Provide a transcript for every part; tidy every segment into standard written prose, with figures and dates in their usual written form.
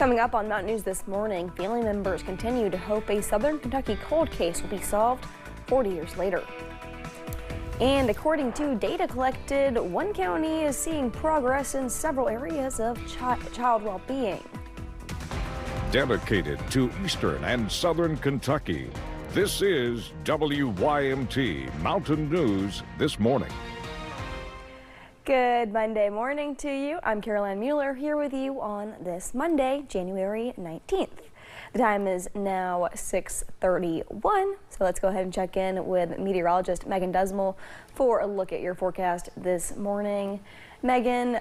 Coming up on Mountain News this morning, family members continue to hope a Southern Kentucky cold case will be solved 40 years later. And according to data collected, one county is seeing progress in several areas of child well-being. Dedicated to Eastern and Southern Kentucky, this is WYMT Mountain News This Morning. Good Monday morning to you. I'm Caroline Mueller here with you on this Monday, January 19th. The time is now 6:31, so let's go ahead and check in with meteorologist Megan Desmel for a look at your forecast this morning. Megan,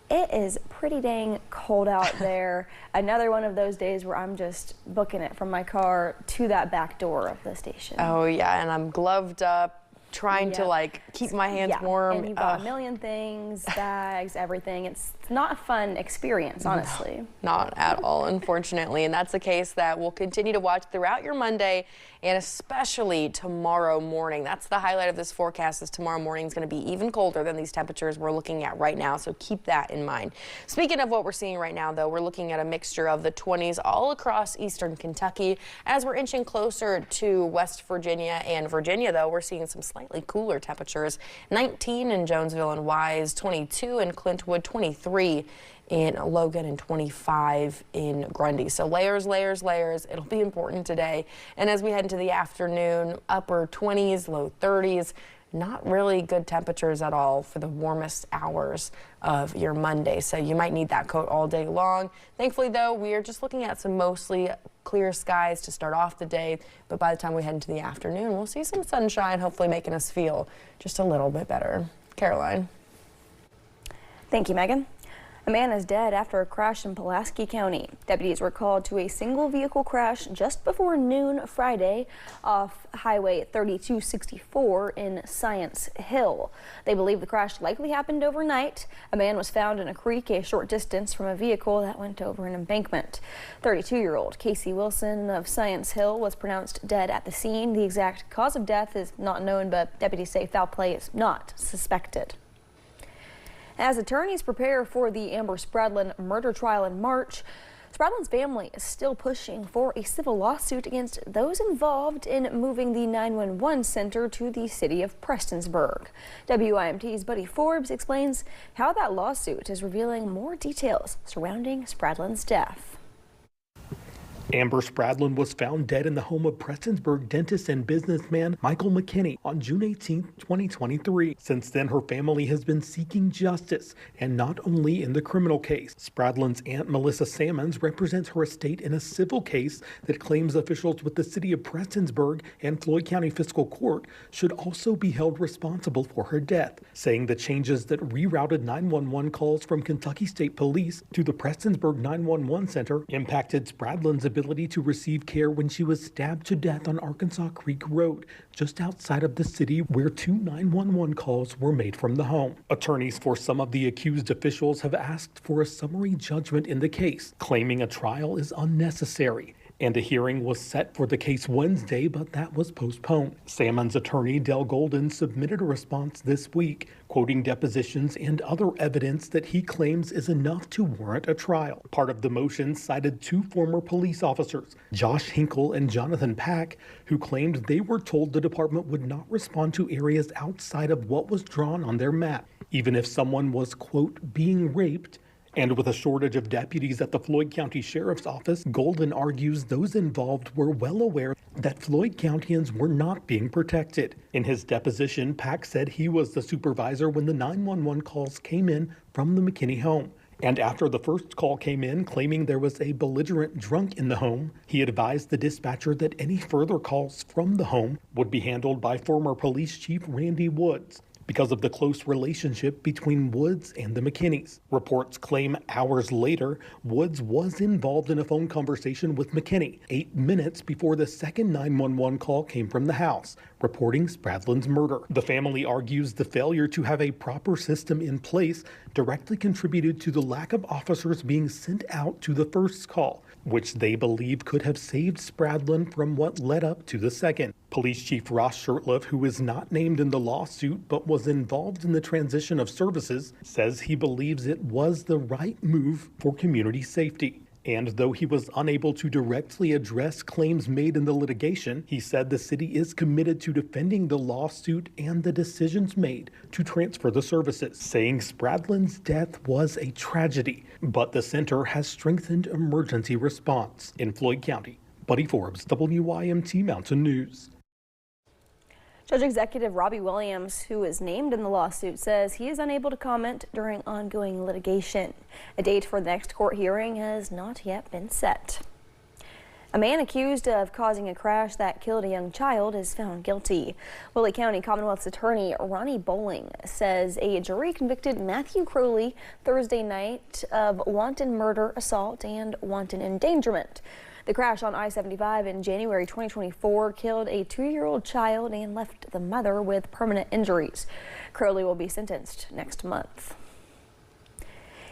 it is pretty dang cold out there. Another one of those days where I'm just booking it from my car to that back door of the station. Oh yeah, and I'm gloved up, trying to like keep my hands warm. And you've got a million things, bags, everything. It's not a fun experience, honestly. No, not at all, unfortunately. And that's a case that we'll continue to watch throughout your Monday and especially tomorrow morning. That's the highlight of this forecast, is tomorrow morning is going to be even colder than these temperatures we're looking at right now. So keep that in mind. Speaking of what we're seeing right now, though, we're looking at a mixture of the 20s all across eastern Kentucky. As we're inching closer to West Virginia and Virginia, though, we're seeing some slightly cooler temperatures. 19 in Jonesville and Wise, 22 in Clintwood, 23 in Logan, and 25 in Grundy. So layers, layers, layers. It'll be important today. And as we head into the afternoon, upper 20s, low 30s. Not really good temperatures at all for the warmest hours of your Monday. So you might need that coat all day long. Thankfully, though, we are just looking at some mostly clear skies to start off the day. But by the time we head into the afternoon, we'll see some sunshine, hopefully making us feel just a little bit better. Caroline. Thank you, Megan. A man is dead after a crash in Pulaski County. Deputies were called to a single vehicle crash just before noon Friday off Highway 3264 in Science Hill. They believe the crash likely happened overnight. A man was found in a creek a short distance from a vehicle that went over an embankment. 32-year-old Casey Wilson of Science Hill was pronounced dead at the scene. The exact cause of death is not known, but deputies say foul play is not suspected. As attorneys prepare for the Amber Spradlin murder trial in March, Spradlin's family is still pushing for a civil lawsuit against those involved in moving the 911 center to the city of Prestonsburg. WIMT's Buddy Forbes explains how that lawsuit is revealing more details surrounding Spradlin's death. Amber Spradlin was found dead in the home of Prestonsburg dentist and businessman Michael McKinney on June 18, 2023. Since then, her family has been seeking justice, and not only in the criminal case. Spradlin's aunt Melissa Sammons represents her estate in a civil case that claims officials with the city of Prestonsburg and Floyd County Fiscal Court should also be held responsible for her death, saying the changes that rerouted 911 calls from Kentucky State Police to the Prestonsburg 911 Center impacted Spradlin's ability to receive care when she was stabbed to death on Arkansas Creek Road, just outside of the city where 2 911 calls were made from the home. Attorneys for some of the accused officials have asked for a summary judgment in the case, claiming a trial is unnecessary. And a hearing was set for the case Wednesday, but that was postponed. Salmon's attorney, Del Golden, submitted a response this week, quoting depositions and other evidence that he claims is enough to warrant a trial. Part of the motion cited 2 former police officers, Josh Hinkle and Jonathan Pack, who claimed they were told the department would not respond to areas outside of what was drawn on their map, even if someone was, quote, being raped. And with a shortage of deputies at the Floyd County Sheriff's Office, Golden argues those involved were well aware that Floyd Countyans were not being protected. In his deposition, Pack said he was the supervisor when the 911 calls came in from the McKinney home. And after the first call came in claiming there was a belligerent drunk in the home, he advised the dispatcher that any further calls from the home would be handled by former police chief Randy Woods, because of the close relationship between Woods and the McKinneys. Reports claim hours later, Woods was involved in a phone conversation with McKinney 8 minutes before the second 911 call came from the house, reporting Spradlin's murder. The family argues the failure to have a proper system in place directly contributed to the lack of officers being sent out to the first call, which they believe could have saved Spradlin from what led up to the second. Police Chief Ross Shurtleff, who is not named in the lawsuit but was involved in the transition of services, says he believes it was the right move for community safety. And though he was unable to directly address claims made in the litigation, he said the city is committed to defending the lawsuit and the decisions made to transfer the services, saying Spradlin's death was a tragedy, but the center has strengthened emergency response. In Floyd County, Buddy Forbes, WYMT Mountain News. Judge Executive Robbie Williams, who is named in the lawsuit, says he is unable to comment during ongoing litigation. A date for the next court hearing has not yet been set. A man accused of causing a crash that killed a young child is found guilty. Whitley County Commonwealth's attorney Ronnie Bowling says a jury convicted Matthew Crowley Thursday night of wanton murder, assault, and wanton endangerment. The crash on I-75 in January 2024 killed a 2-year-old child and left the mother with permanent injuries. Crowley will be sentenced next month.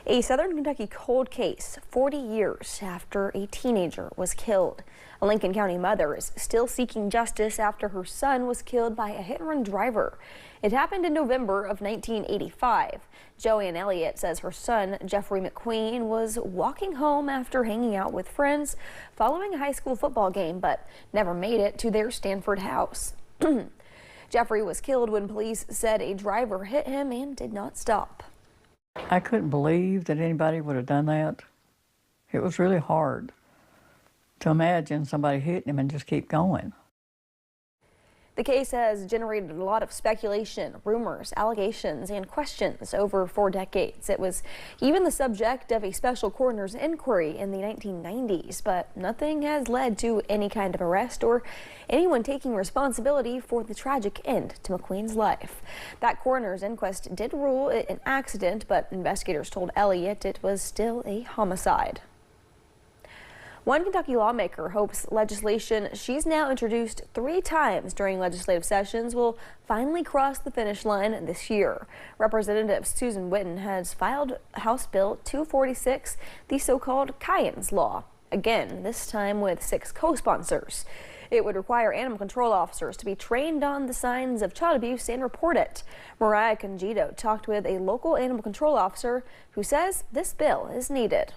A Southern Kentucky cold case 40 years after a teenager was killed. A Lincoln County mother is still seeking justice after her son was killed by a hit-and-run driver. It happened in November of 1985. Joanne Elliott says her son, Jeffrey McQueen, was walking home after hanging out with friends following a high school football game, but never made it to their Stanford house. Jeffrey was killed when police said a driver hit him and did not stop. I couldn't believe that anybody would have done that. It was really hard to imagine somebody hitting him and just keep going. The case has generated a lot of speculation, rumors, allegations, and questions over 4 decades. It was even the subject of a special coroner's inquiry in the 1990s, but nothing has led to any kind of arrest or anyone taking responsibility for the tragic end to McQueen's life. That coroner's inquest did rule it an accident, but investigators told Elliott it was still a homicide. One Kentucky lawmaker hopes legislation she's now introduced 3 times during legislative sessions will finally cross the finish line this year. Representative Susan Whitten has filed House Bill 246, the so-called Keon's Law, again, this time with 6 co-sponsors. It would require animal control officers to be trained on the signs of child abuse and report it. Mariah Congito talked with a local animal control officer who says this bill is needed.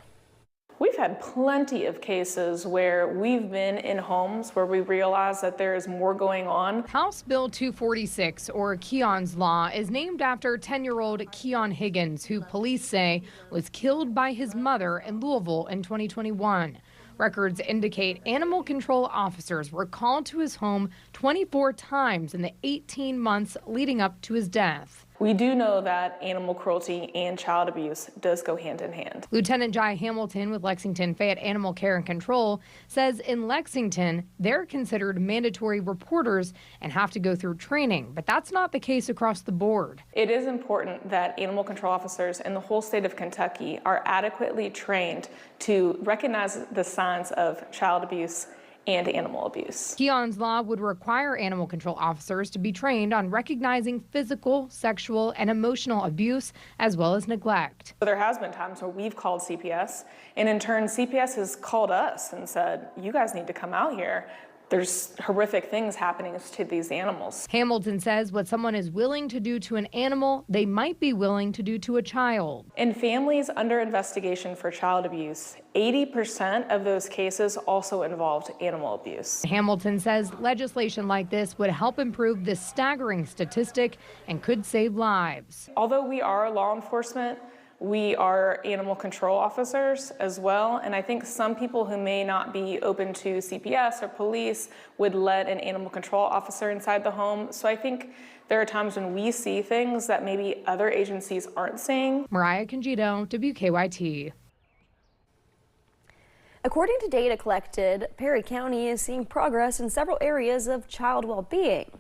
We've had plenty of cases where we've been in homes where we realize that there is more going on. House Bill 246, or Keon's Law, is named after 10-year-old Keon Higgins, who police say was killed by his mother in Louisville in 2021. Records indicate animal control officers were called to his home 24 times in the 18 months leading up to his death. We do know that animal cruelty and child abuse does go hand in hand. Lieutenant Jai Hamilton with Lexington Fayette Animal Care and Control says in Lexington, they're considered mandatory reporters and have to go through training, but that's not the case across the board. It is important that animal control officers in the whole state of Kentucky are adequately trained to recognize the signs of child abuse and animal abuse. Keon's Law would require animal control officers to be trained on recognizing physical, sexual, and emotional abuse, as well as neglect. So there has been times where we've called CPS, and in turn, CPS has called us and said, you guys need to come out here. There's horrific things happening to these animals. Hamilton says what someone is willing to do to an animal, they might be willing to do to a child. In families under investigation for child abuse, 80% of those cases also involved animal abuse. Hamilton says legislation like this would help improve this staggering statistic and could save lives. Although we are law enforcement, we are animal control officers as well, and I think some people who may not be open to CPS or police would let an animal control officer inside the home. So I think there are times when we see things that maybe other agencies aren't seeing. Mariah Congito, WKYT. According to data collected, Perry County is seeing progress in several areas of child well-being.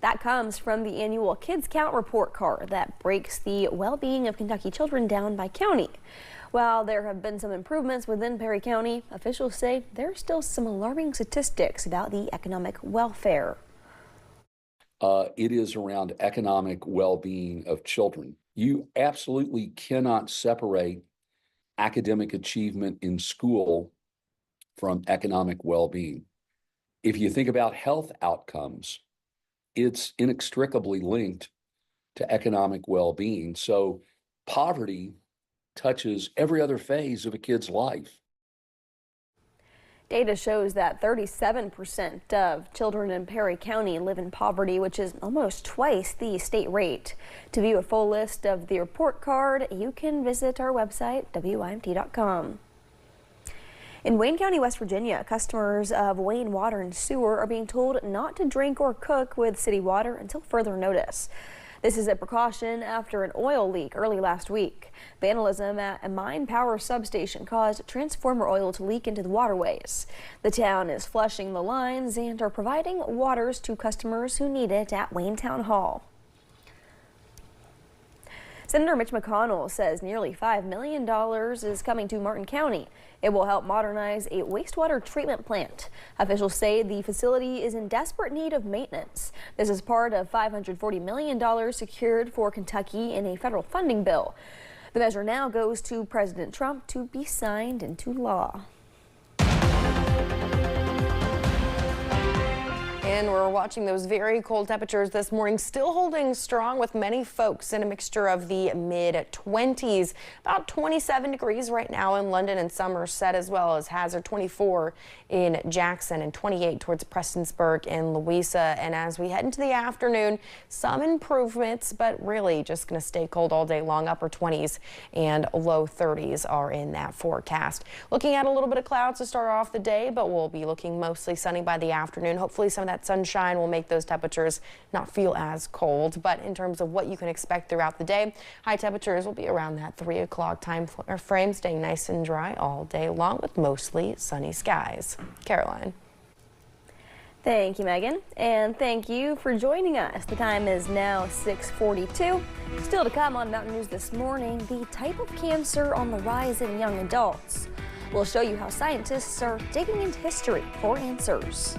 That comes from the annual Kids Count report card that breaks the well-being of Kentucky children down by county. While there have been some improvements within Perry County, officials say there are still some alarming statistics about the economic welfare. It is around economic well-being of children. You absolutely cannot separate academic achievement in school from economic well-being. If you think about health outcomes, it's inextricably linked to economic well-being. So poverty touches every other phase of a kid's life. Data shows that 37% of children in Perry County live in poverty, which is almost twice the state rate. To view a full list of the report card, you can visit our website, WYMT.com. In Wayne County, West Virginia, customers of Wayne Water and Sewer are being told not to drink or cook with city water until further notice. This is a precaution after an oil leak early last week. Vandalism at a mine power substation caused transformer oil to leak into the waterways. The town is flushing the lines and are providing waters to customers who need it at Wayne Town Hall. Senator Mitch McConnell says nearly $5 million is coming to Martin County. It will help modernize a wastewater treatment plant. Officials say the facility is in desperate need of maintenance. This is part of $540 million secured for Kentucky in a federal funding bill. The measure now goes to President Trump to be signed into law. And we're watching those very cold temperatures this morning, still holding strong with many folks in a mixture of the mid-20s. About 27 degrees right now in London and Somerset, as well as Hazard, 24 in Jackson and 28 towards Prestonsburg and Louisa. And as we head into the afternoon, some improvements, but really just going to stay cold all day long. Upper 20s and low 30s are in that forecast. Looking at a little bit of clouds to start off the day, but we'll be looking mostly sunny by the afternoon. Hopefully some of that sunshine will make those temperatures not feel as cold. But in terms of what you can expect throughout the day, high temperatures will be around that 3 o'clock time frame, staying nice and dry all day long with mostly sunny skies. Caroline. Thank you, Megan, and thank you for joining us. The time is now 6:42. Still to come on Mountain News this morning, the type of cancer on the rise in young adults. We'll show you how scientists are digging into history for answers.